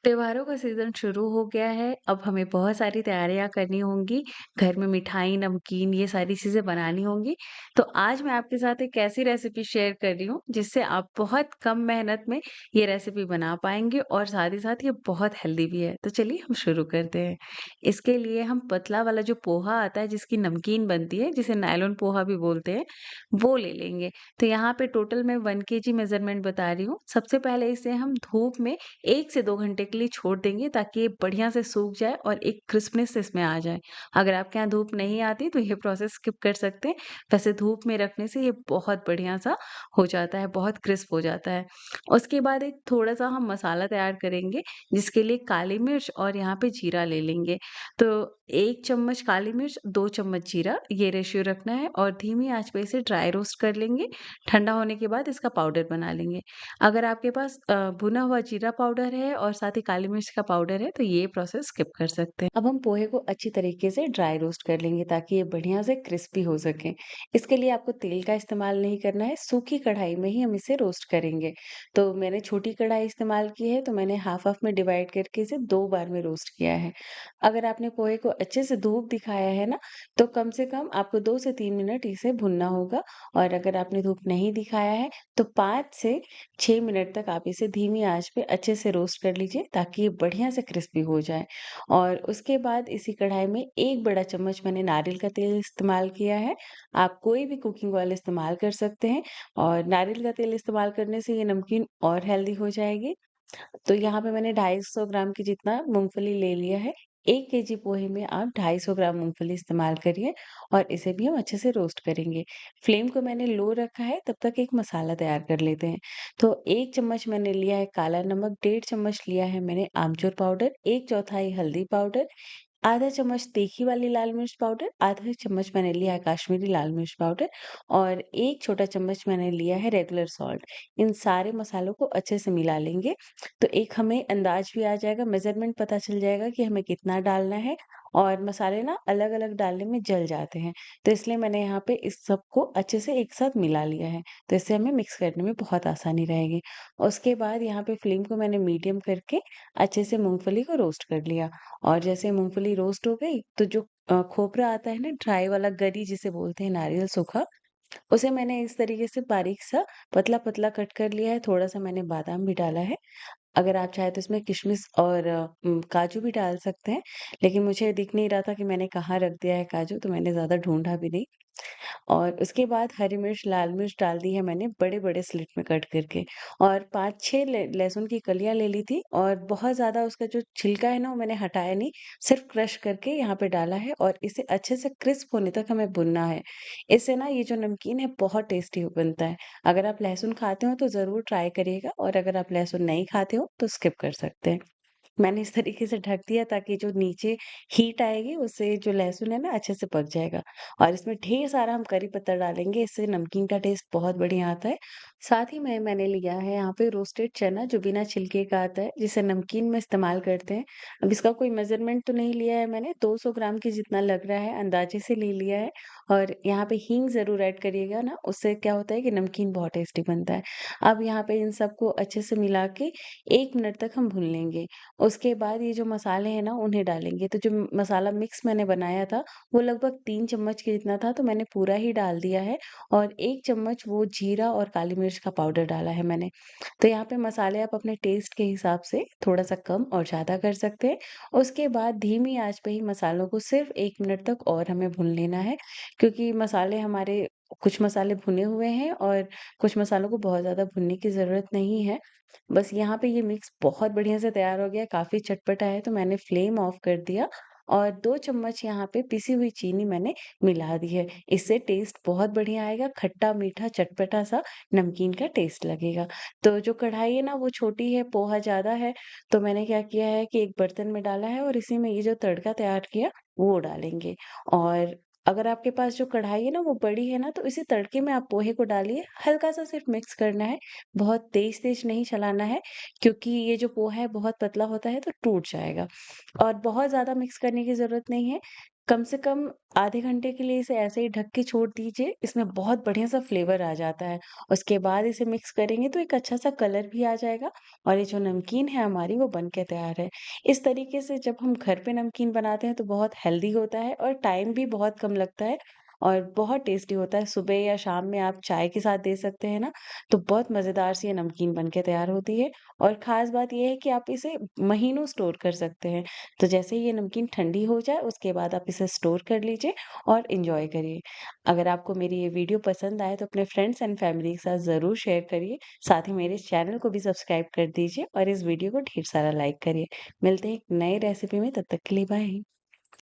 त्योहारों का सीज़न शुरू हो गया है, अब हमें बहुत सारी तैयारियाँ करनी होंगी, घर में मिठाई, नमकीन ये सारी चीज़ें बनानी होंगी। तो आज मैं आपके साथ एक ऐसी रेसिपी शेयर कर रही हूँ, जिससे आप बहुत कम मेहनत में ये रेसिपी बना पाएँगे और साथ ही साथ ये बहुत हेल्दी भी है। तो चलिए हम शुरू करते हैं। इसके लिए हम पतला वाला जो पोहा आता है, जिसकी नमकीन बनती है, जिसे नायलॉन पोहा भी बोलते हैं, वो ले लेंगे। तो यहाँ पे टोटल मैं 1 केजी मेज़रमेंट बता रही हूँ। सबसे पहले इसे हम धूप में 1 से 2 घंटे के लिए छोड़ देंगे ताकि ये बढ़िया से सूख जाए और एक क्रिस्पनेस इसमें आ जाए। अगर आपके यहाँ धूप नहीं आती तो ये प्रोसेस स्किप कर सकते हैं। वैसे धूप में रखने से ये बहुत बढ़िया-सा हो जाता है, बहुत क्रिस्प हो जाता है। उसके बाद एक थोड़ा-सा हम मसाला तैयार करेंगे जिसके लिए काली मिर्च और यहाँ पे जीरा ले लेंगे। तो 1 चम्मच काली मिर्च, 2 चम्मच जीरा ये रेशियो रखना है और धीमी आँच पे इसे ड्राई रोस्ट कर लेंगे। ठंडा होने के बाद इसका पाउडर बना लेंगे। अगर आपके पास भुना हुआ जीरा पाउडर है और साथ ही काली मिर्च का पाउडर है, तो ये प्रोसेस स्किप कर सकते हैं। अब हम पोहे को अच्छी तरीके से ड्राई रोस्ट कर लेंगे ताकि ये बढ़िया से क्रिस्पी हो सके। इसके लिए आपको तेल का इस्तेमाल नहीं करना है, सूखी कढ़ाई में ही हम इसे रोस्ट करेंगे। तो मैंने छोटी कढ़ाई इस्तेमाल की है, तो मैंने हाफ-हाफ में डिवाइड करके इसे 2 बार में रोस्ट किया है। अगर आपने पोहे को अच्छे से धूप दिखाया है ना, तो कम से कम आपको 2 से 3 मिनट इसे भूनना होगा और अगर आपने धूप नहीं दिखाया है, तो 5 से 6 मिनट तक आप इसे धीमी आँच पे अच्छे से रोस्ट कर लीजिए ताकि ये बढ़िया से क्रिस्पी हो जाए। और उसके बाद इसी कढ़ाई में 1 बड़ा चम्मच मैंने नारियल का तेल इस्तेमाल किया है। आप कोई भी कुकिंग ऑयल इस्तेमाल कर सकते हैं और नारियल का तेल इस्तेमाल करने से ये नमकीन और हेल्दी हो जाएगी। तो यहाँ पे मैंने 250 ग्राम की जितना मूँगफली ले लिया है। 1 केजी पोहे में आप 250 ग्राम मूँगफली इस्तेमाल करिए और इसे भी हम अच्छे से रोस्ट करेंगे। फ्लेम को मैंने लो रखा है, तब तक एक मसाला तैयार कर लेते हैं। तो 1 चम्मच मैंने लिया है काला नमक, 1.5 चम्मच लिया है मैंने आमचूर पाउडर, 1/4 हल्दी पाउडर, आधा चम्मच तीखी वाली लाल मिर्च पाउडर, आधा चम्मच मैंने लिया है काश्मीरी लाल मिर्च पाउडर और 1 छोटा चम्मच मैंने लिया है रेगुलर सॉल्ट। इन सारे मसालों को अच्छे से मिला लेंगे। तो एक हमें अंदाज़ भी आ जाएगा, मेज़रमेंट पता चल जाएगा कि हमें कितना डालना है और मसाले ना अलग-अलग डालने में जल जाते हैं। तो इसलिए मैंने यहाँ पे इस सबको अच्छे से एक साथ मिला लिया है। तो इससे हमें मिक्स करने में बहुत आसानी रहेगी। उसके बाद यहाँ पे फ्लेम को मैंने मीडियम करके अच्छे से मूँगफली को रोस्ट कर लिया और जैसे मूँगफली रोस्ट हो गई, तो जो खोपरा आता है ना ड्राई वाला गरी जिसे बोलते हैं नारियल सूखा, उसे मैंने इस तरीके से बारीक-सा पतला-पतला कट कर लिया है, थोड़ा-सा मैंने बादाम भी डाला है। अगर आप चाहें तो इसमें किशमिश और काजू भी डाल सकते हैं, लेकिन मुझे दिख नहीं रहा था कि मैंने कहाँ रख दिया है काजू, तो मैंने ज़्यादा ढूँढा भी नहीं। और उसके बाद हरी मिर्च, लाल मिर्च डाल दी है मैंने बड़े-बड़े स्लिट में कट करके और 5-6 लहसुन की कलियाँ ले ली थी और बहुत ज़्यादा उसका जो छिलका है ना, वो मैंने हटाया नहीं, सिर्फ़ क्रश करके यहाँ पे डाला है और इसे अच्छे से क्रिस्प होने तक हमें भुनना है। इससे ना ये जो नमकीन है बहुत टेस्टी बनता है। अगर आप लहसुन खाते हो तो ज़रूर ट्राई करिएगा और अगर आप लहसुन नहीं खाते हो तो स्किप कर सकते हैं। मैंने इस तरीके से ढक दिया ताकि जो नीचे हीट आएगी उससे जो लहसुन है ना अच्छे से पक जाएगा और इसमें ढेर सारा हम करी पत्ता डालेंगे, इससे नमकीन का टेस्ट बहुत बढ़िया आता है। साथ ही में मैंने लिया है यहाँ पे रोस्टेड चना जो बिना छिलके का आता है, जिसे नमकीन में इस्तेमाल करते हैं। अब इसका कोई मेज़रमेंट तो नहीं लिया है मैंने, 200 ग्राम के जितना लग रहा है अंदाज़े से ले लिया है और यहाँ पे हींग ज़रूर ऐड करिएगा ना, उससे क्या होता है कि नमकीन बहुत टेस्टी बनता है। अब यहाँ पे इन सबको अच्छे से मिला के 1 मिनट तक हम भून लेंगे। उसके बाद ये जो मसाले हैं ना उन्हें डालेंगे। तो जो मसाला मिक्स मैंने बनाया था वो लगभग 3 चम्मच के जितना था तो मैंने पूरा ही डाल दिया है और 1 चम्मच वो जीरा और काली मिर्च का पाउडर डाला है मैंने। तो यहाँ पे मसाले आप अपने टेस्ट के हिसाब से थोड़ा-सा कम और ज़्यादा कर सकते हैं। उसके बाद धीमी आँच पे ही मसालों को सिर्फ़ 1 मिनट तक और हमें भून लेना है क्योंकि मसाले हमारे कुछ मसाले भुने हुए हैं और कुछ मसालों को बहुत ज़्यादा भुनने की ज़रूरत नहीं है। बस यहाँ पे ये मिक्स बहुत बढ़िया से तैयार हो गया, काफ़ी चटपटा है तो मैंने फ्लेम ऑफ कर दिया और 2 चम्मच यहाँ पे पिसी हुई चीनी मैंने मिला दी है। इससे टेस्ट बहुत बढ़िया आएगा, खट्टा-मीठा चटपटा-सा नमकीन का टेस्ट लगेगा। तो जो कढ़ाई है ना वो छोटी है, पोहा ज़्यादा है, तो मैंने क्या किया है कि एक बर्तन में डाला है और इसी में ये जो तड़का तैयार किया वो डालेंगे। और अगर आपके पास जो कढ़ाई है ना वो बड़ी है ना तो इसी तड़के में आप पोहे को डालिए, हल्का-सा सिर्फ मिक्स करना है, बहुत तेज़-तेज़ नहीं चलाना है क्योंकि ये जो पोहा है बहुत पतला होता है तो टूट जाएगा और बहुत ज़्यादा मिक्स करने की ज़रूरत नहीं है। कम से कम आधे घंटे के लिए इसे ऐसे ही ढक के छोड़ दीजिए, इसमें बहुत बढ़िया सा फ्लेवर आ जाता है। उसके बाद इसे मिक्स करेंगे तो एक अच्छा सा कलर भी आ जाएगा और ये जो नमकीन है हमारी वो बन के तैयार है। इस तरीके से जब हम घर पे नमकीन बनाते हैं तो बहुत हेल्दी होता है और टाइम भी बहुत कम लगता है और बहुत टेस्टी होता है। सुबह या शाम में आप चाय के साथ दे सकते हैं ना, तो बहुत मज़ेदार सी ये नमकीन बन के तैयार होती है और ख़ास बात ये है कि आप इसे महीनों स्टोर कर सकते हैं। तो जैसे ही ये नमकीन ठंडी हो जाए उसके बाद आप इसे स्टोर कर लीजिए और एन्जॉय करिए। अगर आपको मेरी ये वीडियो पसंद आए तो अपने फ्रेंड्स एंड फैमिली के साथ ज़रूर शेयर करिए। साथ ही मेरे इस चैनल को भी सब्सक्राइब कर दीजिए और इस वीडियो को ढेर सारा लाइक करिए। मिलते हैं एक नई रेसिपी में, तब तक के लिए बाय।